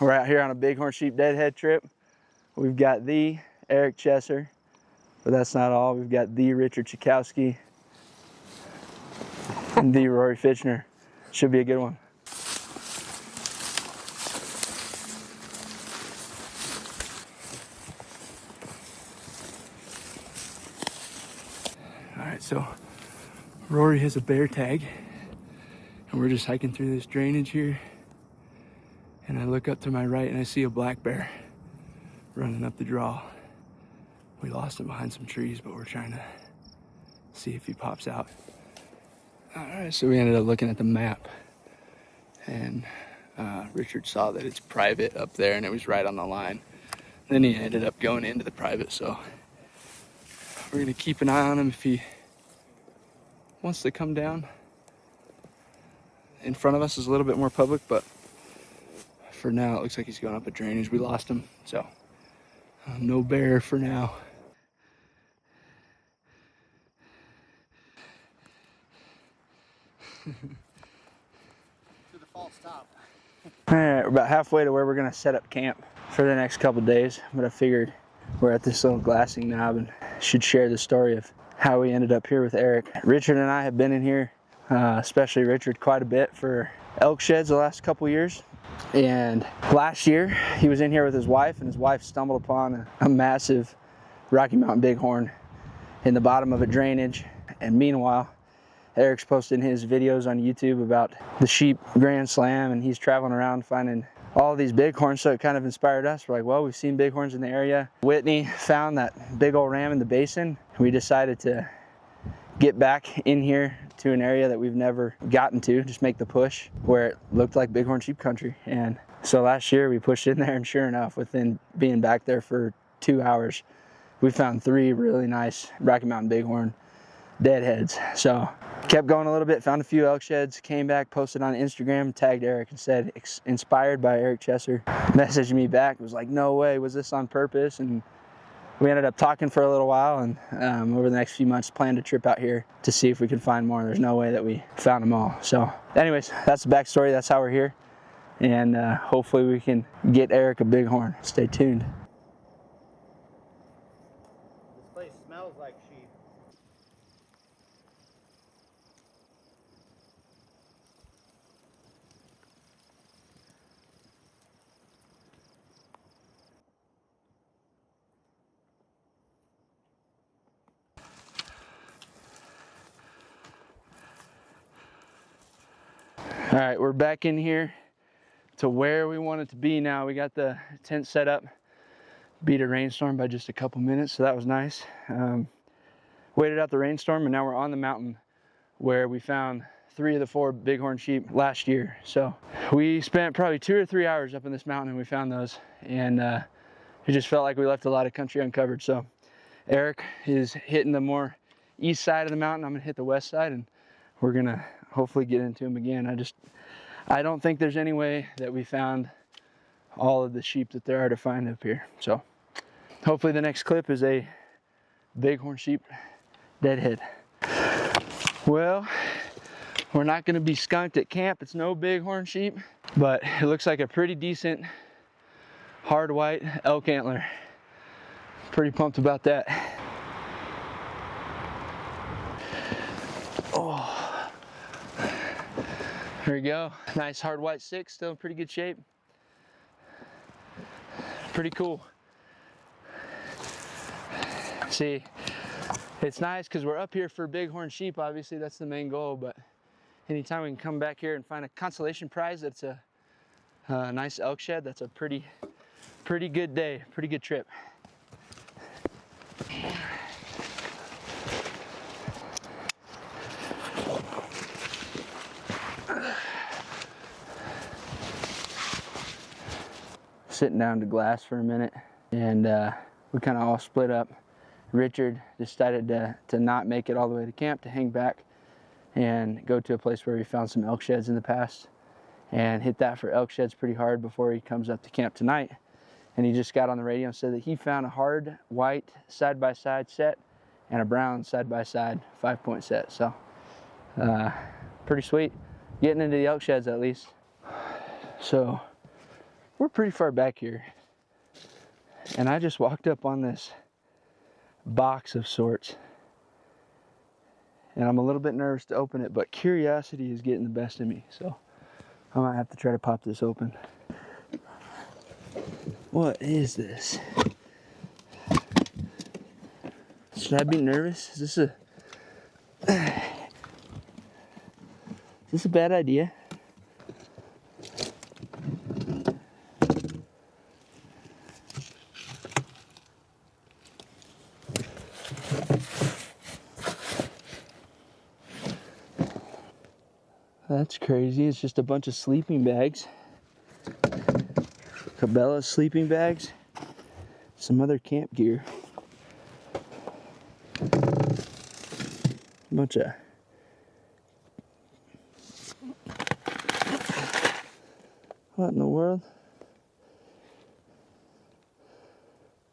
We're out here on a bighorn sheep deadhead trip. We've got the Eric Chesser, but that's not all. We've got the Richard Chikowski and the Rory Fitchner. Should be a good one. All right, so Rory has a bear tag, and we're just hiking through this drainage here. And I look up to my right and I see a black bear running up the draw. We lost him behind some trees, but we're trying to see if he pops out. All right, so we ended up looking at the map, and Richard saw that it's private up there and it was right on the line. Then he ended up going into the private, so we're gonna keep an eye on him if he wants to come down. In front of us is a little bit more public, but for now it looks like he's going up a drainage. We lost him, so no bear for now. To the false stop. All right, we're about halfway to where we're gonna set up camp for the next couple days, but I figured we're at this little glassing knob and should share the story of how we ended up here with Eric. Richard and I have been in here, especially Richard, quite a bit for elk sheds the last couple years. And last year he was in here with his wife, and his wife stumbled upon a massive Rocky Mountain Bighorn in the bottom of a drainage. And meanwhile, Eric's posting his videos on YouTube about the sheep Grand Slam, and he's traveling around finding all these bighorns, so it kind of inspired us. We're like, well, we've seen bighorns in the area. Whitney found that big old ram in the basin. We decided to get back in here to an area that we've never gotten to, just make the push where it looked like bighorn sheep country. And so last year we pushed in there, and sure enough, within being back there for 2 hours, we found 3 really nice Rocky Mountain Bighorn deadheads. So kept going a little bit, found a few elk sheds, came back, posted on Instagram, tagged Eric and said, inspired by Eric Chesser. Messaged me back, was like, no way, was this on purpose? And we ended up talking for a little while, and over the next few months planned a trip out here to see if we could find more. There's no way that we found them all. So anyways, that's the backstory. That's how we're here, and hopefully we can get Eric a bighorn. Stay tuned. This place smells like sheep. All right, we're back in here to where we want it to be now. We got the tent set up, beat a rainstorm by just a couple minutes, so that was nice. Waited out the rainstorm, and now we're on the mountain where we found 3 of the 4 bighorn sheep last year. So we spent probably 2 or 3 hours up in this mountain and we found those, and it just felt like we left a lot of country uncovered. So Eric is hitting the more east side of the mountain. I'm gonna hit the west side, and we're gonna hopefully get into him again. I don't think there's any way that we found all of the sheep that there are to find up here. So hopefully the next clip is a bighorn sheep deadhead. Well, we're not gonna be skunked at camp. It's no bighorn sheep, but it looks like a pretty decent hard white elk antler. Pretty pumped about that. Oh. There we go. Nice hard white 6, still in pretty good shape. Pretty cool. See, it's nice because we're up here for bighorn sheep. Obviously, that's the main goal, but anytime we can come back here and find a consolation prize that's a nice elk shed, that's a pretty good day, pretty good trip. Sitting down to glass for a minute, and we kind of all split up. Richard decided to not make it all the way to camp, to hang back and go to a place where we found some elk sheds in the past and hit that for elk sheds pretty hard before he comes up to camp tonight. And he just got on the radio and said that he found a hard white side-by-side set and a brown side-by-side 5-point set. So pretty sweet, getting into the elk sheds at least. So we're pretty far back here. And I just walked up on this box of sorts. And I'm a little bit nervous to open it, but curiosity is getting the best of me. So I might have to try to pop this open. What is this? Should I be nervous? Is this a bad idea? That's crazy. It's just a bunch of sleeping bags. Cabela's sleeping bags. Some other camp gear. A bunch of what in the world?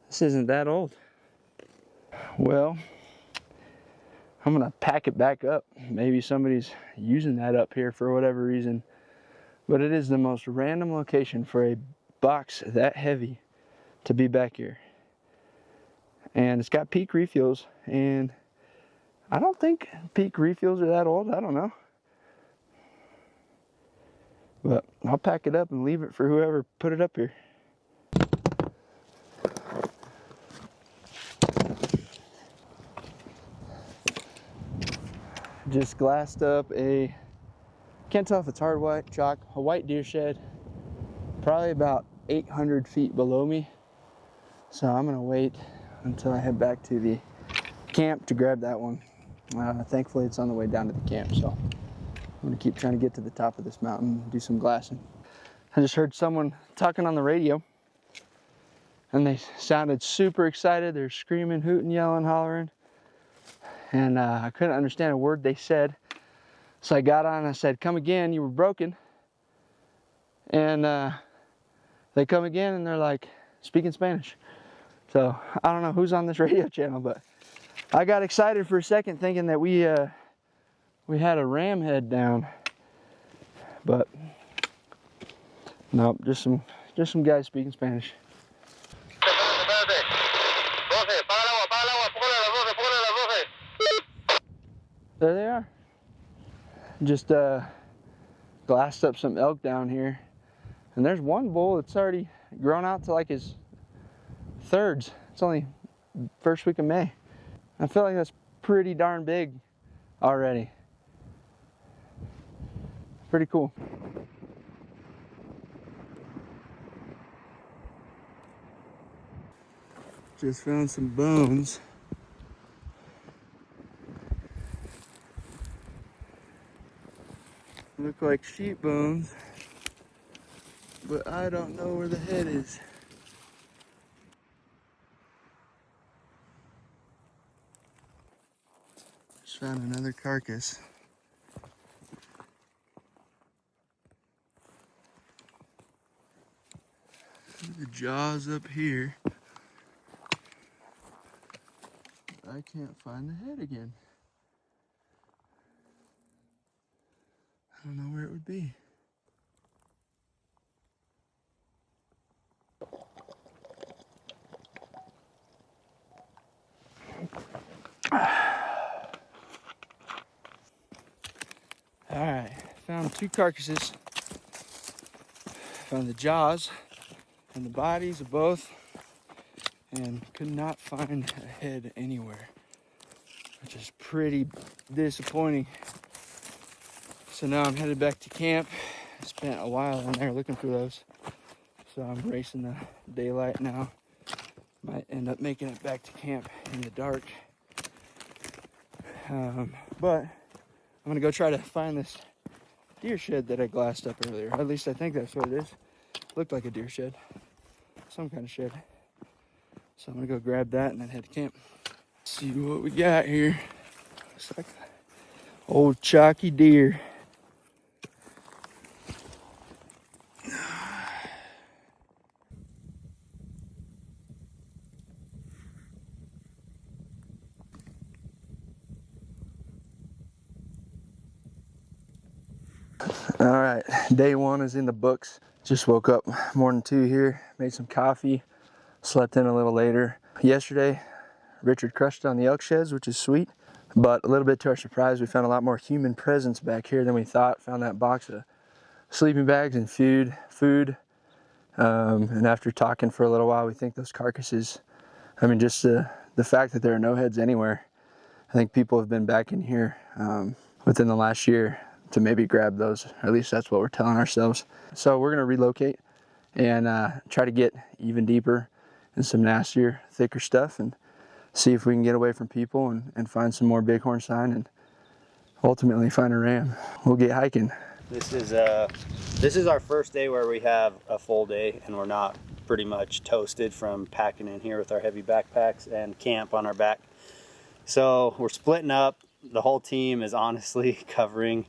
This isn't that old. Well, I'm gonna pack it back up. Maybe somebody's using that up here for whatever reason. But it is the most random location for a box that heavy to be back here. And it's got peak refuels, and I don't think peak refuels are that old. I don't know. But I'll pack it up and leave it for whoever put it up here. Just glassed up a, can't tell if it's hard white chalk, a white deer shed, probably about 800 feet below me. So I'm gonna wait until I head back to the camp to grab that one. Thankfully it's on the way down to the camp, so I'm gonna keep trying to get to the top of this mountain and do some glassing. I just heard someone talking on the radio and they sounded super excited. They're screaming, hooting, yelling, hollering. And I couldn't understand a word they said. So I got on and I said, "Come again, you were broken." And they come again and they're like, speaking Spanish. So I don't know who's on this radio channel, but I got excited for a second thinking that we had a ram head down. But nope, just some guys speaking Spanish. There they are. Just glassed up some elk down here. And there's one bull that's already grown out to like his thirds. It's only first week of May. I feel like that's pretty darn big already. Pretty cool. Just found some bones. Look like sheep bones, but I don't know where the head is. Just found another carcass. The jaws up here. I can't find the head again. I don't know where it would be. Alright, found two carcasses. Found the jaws and the bodies of both, and could not find a head anywhere, which is pretty disappointing. So now I'm headed back to camp. I spent a while in there looking for those. So I'm racing the daylight now. Might end up making it back to camp in the dark. But I'm gonna go try to find this deer shed that I glassed up earlier. At least I think that's what it is. Looked like a deer shed. Some kind of shed. So I'm gonna go grab that and then head to camp. See what we got here. Looks like an old chalky deer. All right, day 1 is in the books. Just woke up morning 2 here, made some coffee, slept in a little later. Yesterday, Richard crushed on the elk sheds, which is sweet, but a little bit to our surprise, we found a lot more human presence back here than we thought. Found that box of sleeping bags and food. And after talking for a little while, we think those carcasses, I mean, just the fact that there are no heads anywhere, I think people have been back in here within the last year to maybe grab those, or at least that's what we're telling ourselves. So we're gonna relocate and try to get even deeper in some nastier, thicker stuff and see if we can get away from people and find some more bighorn sign and ultimately find a ram. We'll get hiking. This is our first day where we have a full day and we're not pretty much toasted from packing in here with our heavy backpacks and camp on our back. So we're splitting up. The whole team is honestly covering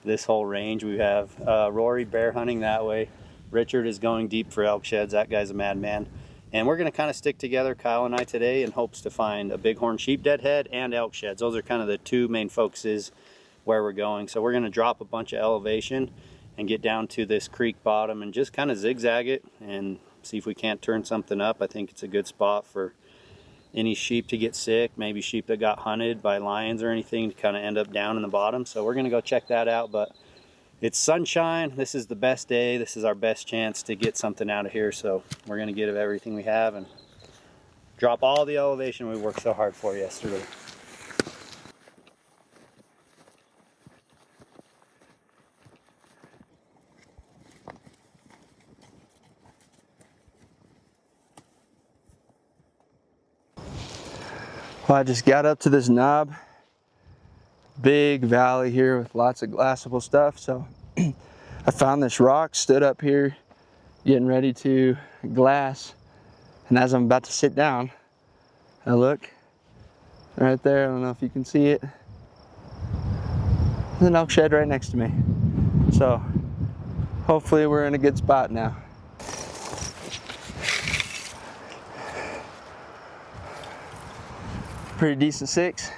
this whole range. We have Rory bear hunting that way. Richard is going deep for elk sheds. That guy's a madman. And we're going to kind of stick together, Kyle and I, today in hopes to find a bighorn sheep deadhead and elk sheds. Those are kind of the two main focuses where we're going. So we're going to drop a bunch of elevation and get down to this creek bottom and just kind of zigzag it and see if we can't turn something up. I think it's a good spot for any sheep to get sick, maybe sheep that got hunted by lions or anything to kind of end up down in the bottom. So we're going to go check that out. But it's sunshine. This is the best day. This is our best chance to get something out of here. So we're going to get everything we have and drop all the elevation we worked so hard for yesterday. Well, I just got up to this knob. Big valley here with lots of glassable stuff. So I found this rock, stood up here, getting ready to glass. And as I'm about to sit down, I look right there. I don't know if you can see it. There's an elk shed right next to me. So hopefully we're in a good spot now. Pretty decent 6.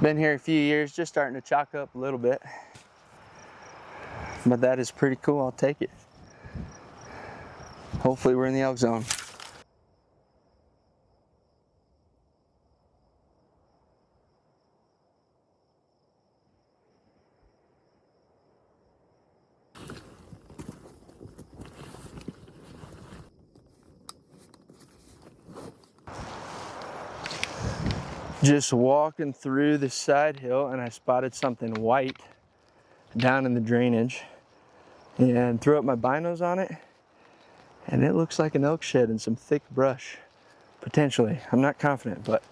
Been here a few years, just starting to chalk up a little bit. But that is pretty cool, I'll take it. Hopefully we're in the elk zone. Just walking through the side hill and I spotted something white down in the drainage and threw up my binos on it, and it looks like an elk shed and some thick brush, potentially. I'm not confident, but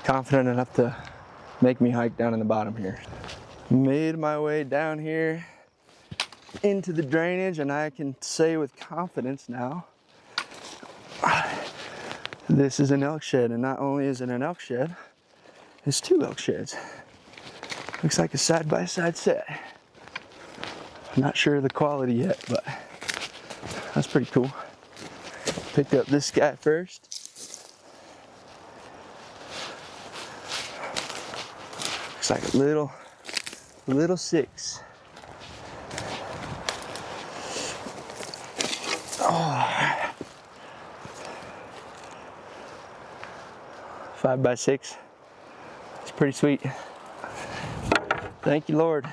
confident enough to make me hike down in the bottom here. Made my way down here into the drainage, and I can say with confidence now, this is an elk shed. And not only is it an elk shed, it's 2 elk sheds. Looks like a side-by-side set. I'm not sure of the quality yet, but that's pretty cool. Picked up this guy first. Looks like a little 6. Oh. 5x6. It's pretty sweet. Thank you, Lord.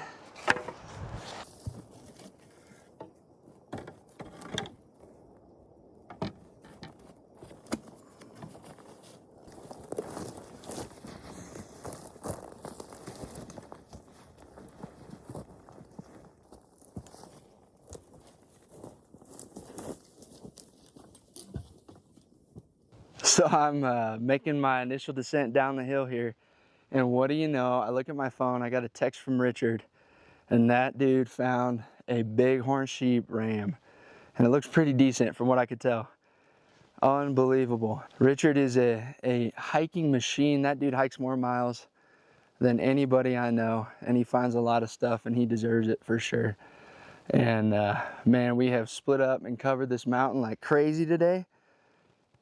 So I'm making my initial descent down the hill here, and what do you know, I look at my phone, I got a text from Richard, and that dude found a bighorn sheep ram, and it looks pretty decent from what I could tell. Unbelievable. Richard is a hiking machine. That dude hikes more miles than anybody I know, and he finds a lot of stuff, and he deserves it for sure. And man, we have split up and covered this mountain like crazy today.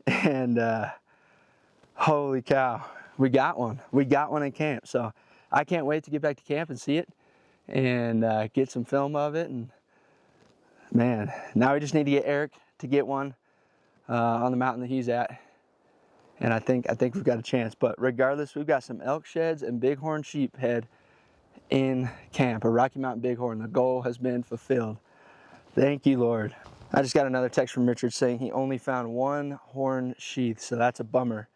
And holy cow, we got one in camp. So I can't wait to get back to camp and see it. and get some film of it. And man, now we just need to get Eric to get one on the mountain that he's at. And I think we've got a chance. But regardless, we've got some elk sheds and bighorn sheep head in camp, a Rocky Mountain Bighorn. The goal has been fulfilled. Thank you, Lord. I just got another text from Richard saying he only found one horn sheath, so that's a bummer.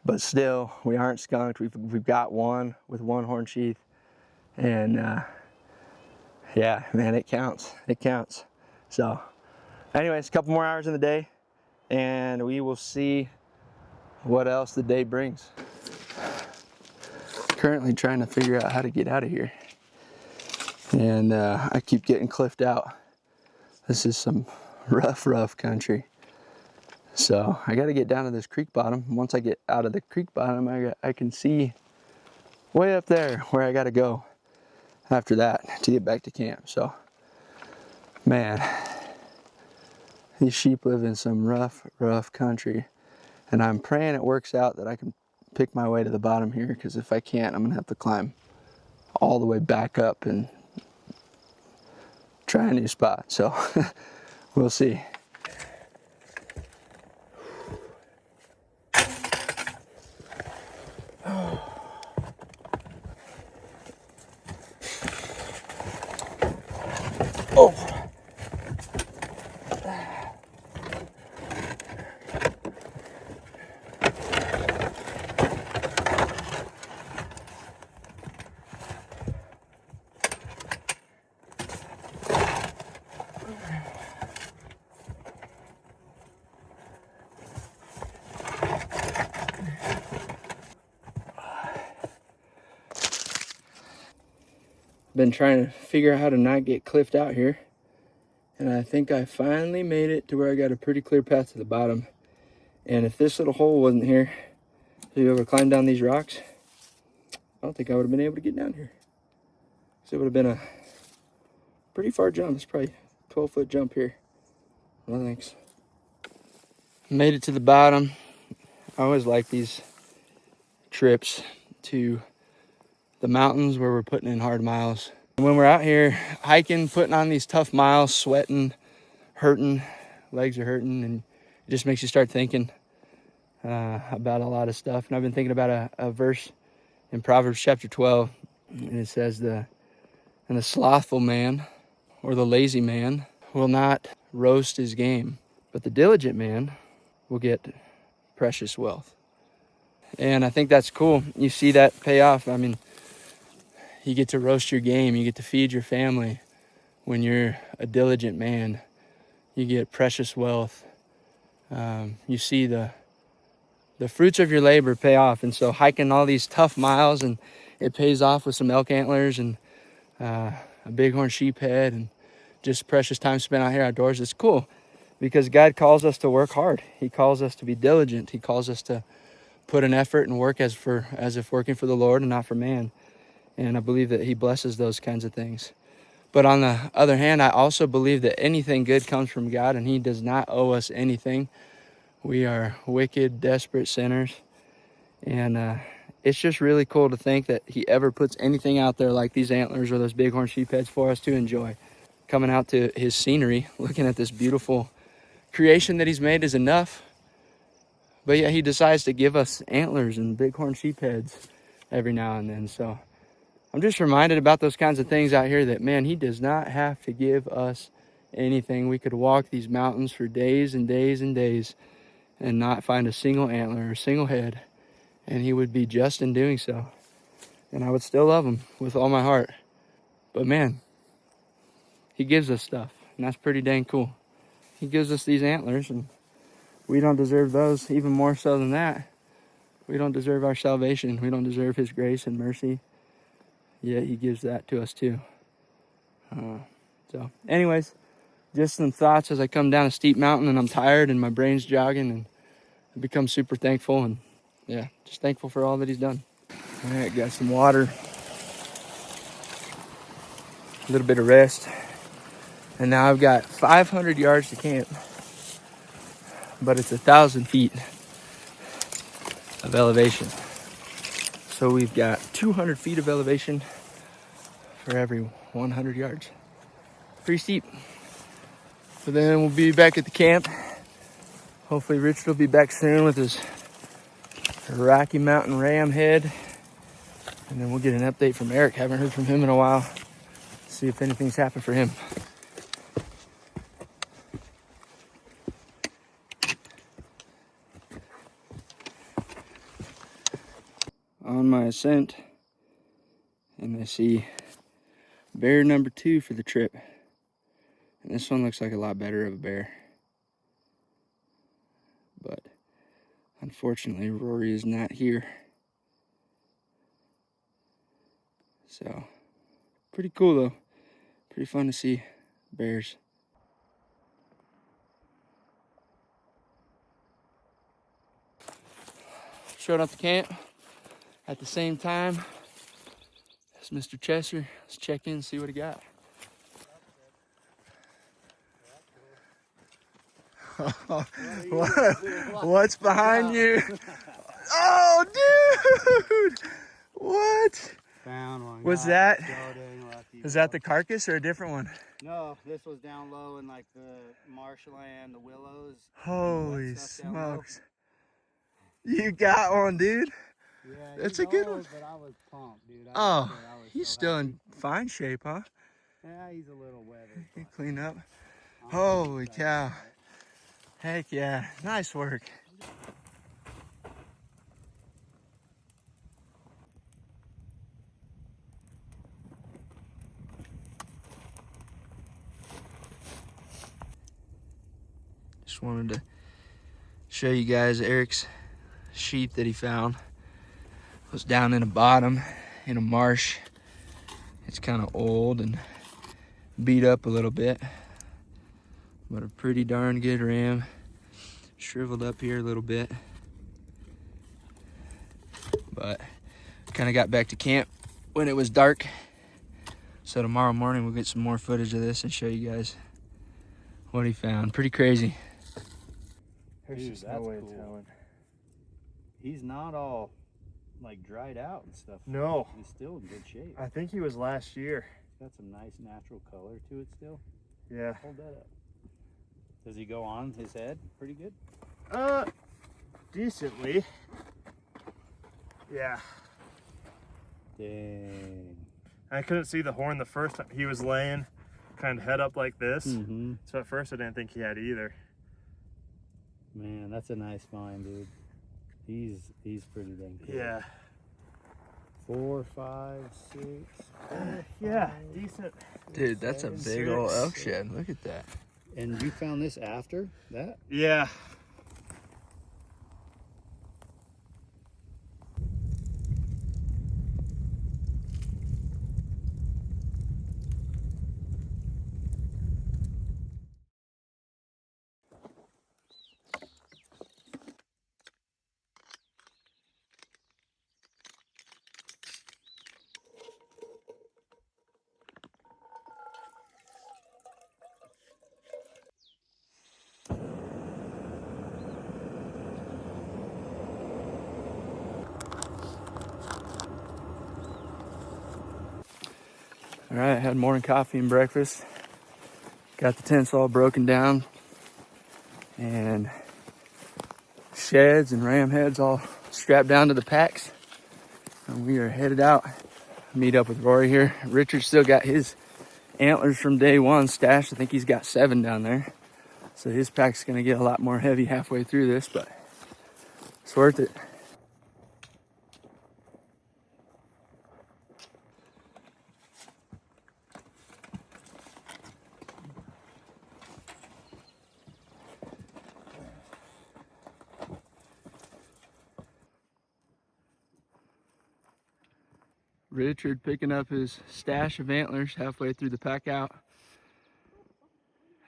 But still, we aren't skunked. We've got one with one horn sheath. And yeah, man, it counts. It counts. So anyways, a couple more hours in the day, and we will see what else the day brings. Currently trying to figure out how to get out of here. And I keep getting cliffed out. This is some rough country. So I got to get down to this creek bottom. Once I get out of the creek bottom, I can see way up there where I got to go after that to get back to camp. So, man, these sheep live in some rough country. And I'm praying it works out that I can pick my way to the bottom here, because if I can't, I'm going to have to climb all the way back up and try a new spot. So we'll see. Oh. Been trying to figure out how to not get cliffed out here, and I think I finally made it to where I got a pretty clear path to the bottom. And if this little hole wasn't here, to be able to climb down these rocks, I don't think I would have been able to get down here. So it would have been a pretty far jump. It's probably a 12-foot jump here. No thanks. Made it to the bottom. I always like these trips to the mountains where we're putting in hard miles. And when we're out here hiking, putting on these tough miles, sweating, hurting, legs are hurting, and it just makes you start thinking about a lot of stuff. And I've been thinking about a verse in Proverbs chapter 12, and it says, and the slothful man or the lazy man will not roast his game, but the diligent man will get precious wealth. And I think that's cool. You see that pay off. I mean, you get to roast your game. You get to feed your family. When you're a diligent man, you get precious wealth. You see the fruits of your labor pay off. And so hiking all these tough miles, and it pays off with some elk antlers and a bighorn sheep head and just precious time spent out here outdoors. It's cool because God calls us to work hard. He calls us to be diligent. He calls us to put an effort and work as if working for the Lord and not for man. And I believe that he blesses those kinds of things. But on the other hand, I also believe that anything good comes from God, and he does not owe us anything. We are wicked, desperate sinners. And it's just really cool to think that he ever puts anything out there like these antlers or those bighorn sheep heads for us to enjoy. Coming out to his scenery, looking at this beautiful creation that he's made is enough. But yet he decides to give us antlers and bighorn sheep heads every now and then. So I'm just reminded about those kinds of things out here that, man, he does not have to give us anything. We could walk these mountains for days and days and days and not find a single antler or a single head, and he would be just in doing so. And I would still love him with all my heart. But man, he gives us stuff, and that's pretty dang cool. He gives us these antlers, and we don't deserve those. Even more so than that, we don't deserve our salvation. We don't deserve his grace and mercy. Yet he gives that to us too. So anyways, just some thoughts as I come down a steep mountain and I'm tired and my brain's jogging, and I become super thankful, and yeah, just thankful for all that he's done. All right, got some water, a little bit of rest, and now I've got 500 yards to camp, but it's 1,000 feet of elevation. So we've got 200 feet of elevation for every 100 yards. Pretty steep. So then we'll be back at the camp. Hopefully Richard will be back soon with his Rocky Mountain ram head. And then we'll get an update from Eric. Haven't heard from him in a while. See if anything's happened for him. On my ascent, and I see bear number 2 for the trip. And this one looks like a lot better of a bear. But unfortunately, Rory is not here. So, pretty cool though. Pretty fun to see bears. Showed up to camp at the same time as Mr. Chester. Let's check in and see what he got. What's behind you? Oh, dude! What? Found one. Was that? Is that the carcass or a different one? No, this was down low in like the marshland, the willows. Holy smokes. You got one, dude. Yeah, that's a good one. But I was pumped, dude. He's still in fine shape, huh? Yeah, he's a little weathered. He clean up. Holy cow. Heck yeah. Nice work. Just wanted to show you guys Eric's sheep that he found. It was down in the bottom in a marsh. It's kind of old and beat up a little bit, but a pretty darn good ram. Shriveled up here a little bit, but kind of got back to camp when it was dark. So tomorrow morning we'll get some more footage of this and show you guys what he found. Pretty crazy. There's just no way of telling. He's not all like dried out and stuff. No. He's still in good shape. I think he was last year. He's got some nice natural color to it still. Yeah. Hold that up. Does he go on his head pretty good? Decently. Yeah. Dang. I couldn't see the horn the first time. He was laying kind of head up like this. Mm-hmm. So at first I didn't think he had either. Man, that's a nice find, dude. He's pretty dang cool. Yeah. 4, 5, 6. Yeah, decent. Dude, that's a big old elk shed. Look at that. And you found this after that? Yeah. All right, had morning coffee and breakfast. Got the tents all broken down and sheds and ram heads all strapped down to the packs. And we are headed out. Meet up with Rory here. Richard still got his antlers from day one stashed. I think he's got 7 down there. So his pack's gonna get a lot more heavy halfway through this, but it's worth it. Richard picking up his stash of antlers halfway through the pack out.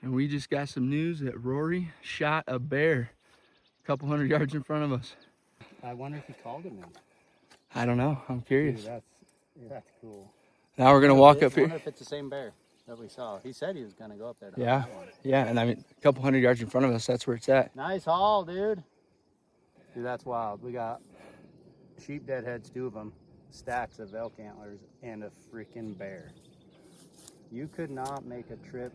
And we just got some news that Rory shot a bear a couple hundred yards in front of us. I wonder if he called him in. I don't know. I'm curious. Dude, that's cool. Now we're gonna walk up I here. wonder if it's the same bear that we saw. He said he was gonna go up there. To Yeah, hunt that one. yeah. And I mean, a couple hundred yards in front of us, that's where it's at. Nice haul, dude. Dude, that's wild. We got sheep deadheads, 2 of them, stacks of elk antlers, and a freaking bear. You could not make a trip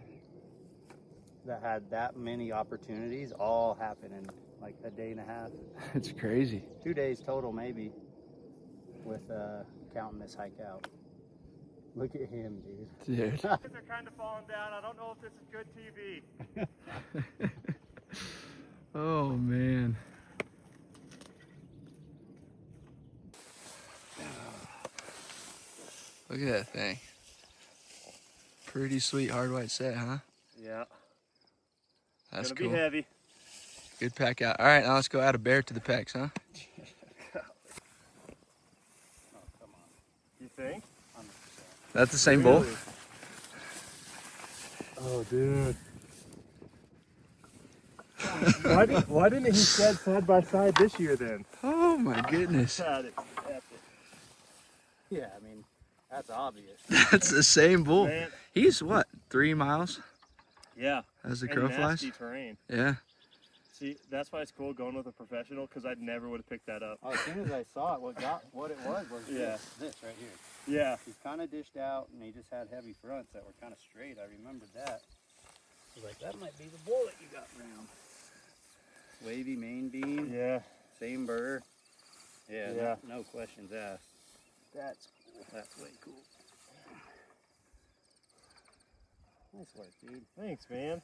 that had that many opportunities all happen in like a day and a half. It's crazy. 2 days total, maybe, with counting this hike out. Look at him, dude. Dude. They're kind of falling down. I don't know if this is good TV. Oh, man. Look at that thing. Pretty sweet hard white set, huh? Yeah. That's Gonna cool. be heavy. Good pack out. All right, now let's go add a bear to the packs, huh? You think? 100%. That's the same bull? Really? Oh, dude. Why didn't he side by side this year then? Oh my goodness. Yeah, I mean, that's obvious. That's the same bull. Man. He's what, 3 miles Yeah. as the And crow flies? nasty terrain. Yeah. See, that's why it's cool going with a professional, because I never would have picked that up. Oh, as soon as I saw it, what it was Yeah. this right here. Yeah. He's kind of dished out, and he just had heavy fronts that were kind of straight. I remembered that. I was like, that might be the bull that you got round. Wavy main beam, Yeah. same burr. Yeah, Yeah. no questions asked. That's cool. That's way cool. Nice work, dude. Thanks, man.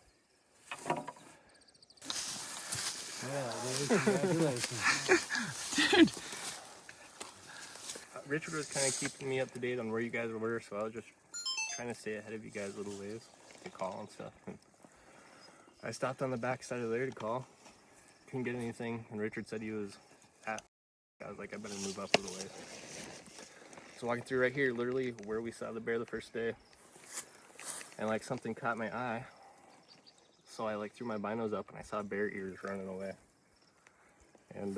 Yeah, dude. Congratulations. Dude. Richard was kind of keeping me up to date on where you guys were, so I was just trying to stay ahead of you guys a little ways to call and stuff. And I stopped on the back side of there to call. Couldn't get anything, and Richard said he was at. I was like, I better move up a little ways. So walking through right here, literally where we saw the bear the first day, and like something caught my eye. So I like threw my binos up and I saw bear ears running away. And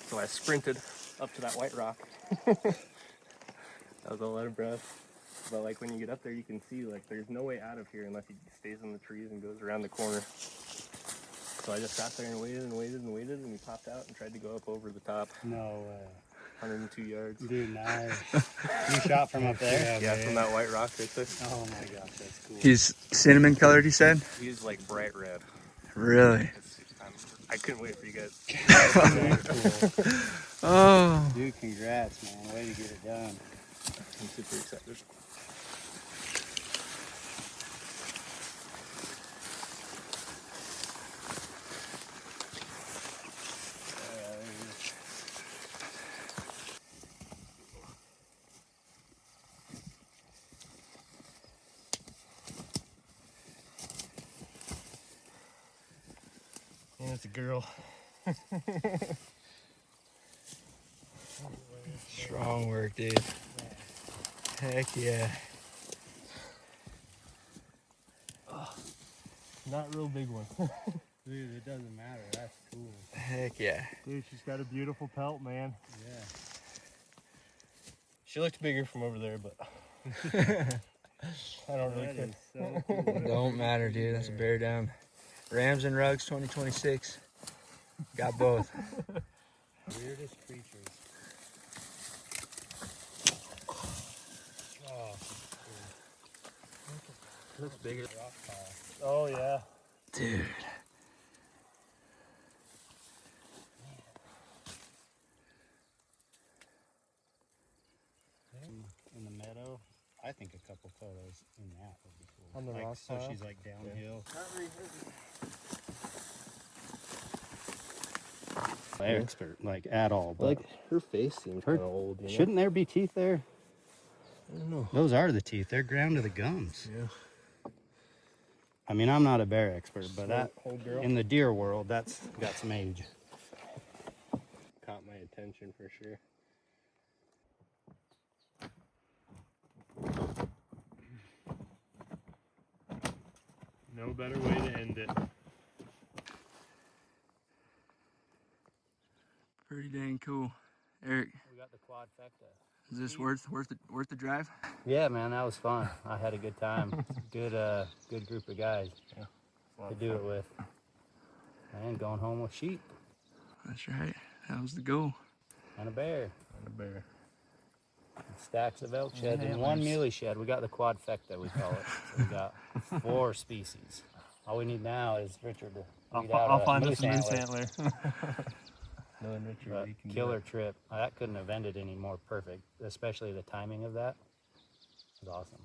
so I sprinted up to that white rock. That was all out of breath. But like when you get up there, you can see like there's no way out of here unless he stays in the trees and goes around the corner. So I just sat there and waited and waited and waited, and he popped out and tried to go up over the top. No way. 102 yards. Dude, nice. You shot from up there? Yeah, from that white rock right there. Oh my gosh, that's cool. He's cinnamon colored, you said? He's like bright red. Really? I couldn't wait for you guys. Cool. Oh. Dude, congrats, man. Way to get it done. I'm super excited. And it's a girl. Strong work, dude. Heck yeah. Not a real big one. Dude, it doesn't matter. That's cool. Heck yeah. Dude, she's got a beautiful pelt, man. Yeah. She looked bigger from over there, but I don't really That care. is so cool. Don't matter, dude. That's a bear down. Rams and Rugs 2026. Got both. Weirdest creatures. Oh, Looks bigger. rock pile. Oh yeah. Dude. In the meadow, I think a couple photos in that would be cool. On the like, rock so pile? she's like downhill. Expert, like at all. But Like her face seems Her- kind of old. You know? shouldn't there be teeth there? I don't know. Those are the teeth. They're ground to the gums. Yeah. I mean, I'm not a bear expert, but that old girl in the deer world, that's got some age. caught my attention for sure. No better way to end it. Pretty dang cool. Eric, We got the quadfecta. is this worth the drive? Yeah, man, that was fun. I had a good time. Good group of guys to do it with. And going home with sheep That's right. That was the goal. and a bear. And a bear. Stacks of elk sheds and one muley shed. We got the quadfecta, we call it. So we got 4 species. All we need now is Richard to weed out I'll a find moose us a moose antler. antler. Knowing Richard, But we can do killer it. trip. That couldn't have ended any more perfect, especially the timing of that. It was awesome.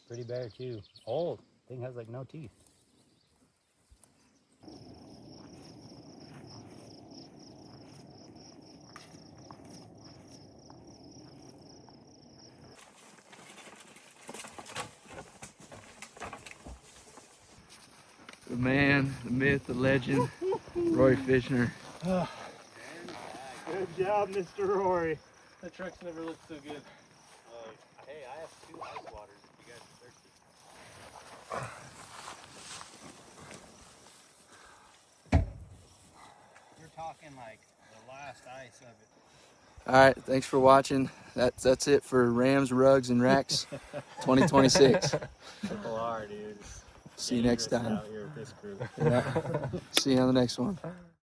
Pretty bear too. Old. Thing has like no teeth. The man, the myth, the legend, Rory Fishner. Good job, Mr. Rory. The truck's never looked so good. Hey, I have 2 ice waters if you guys are thirsty. You're talking like the last ice of it. All right, thanks for watching. That's it for Rams, Rugs, and Racks 2026. Triple R, dude. See you next time. Out here with this crew. Yeah. See you on the next one.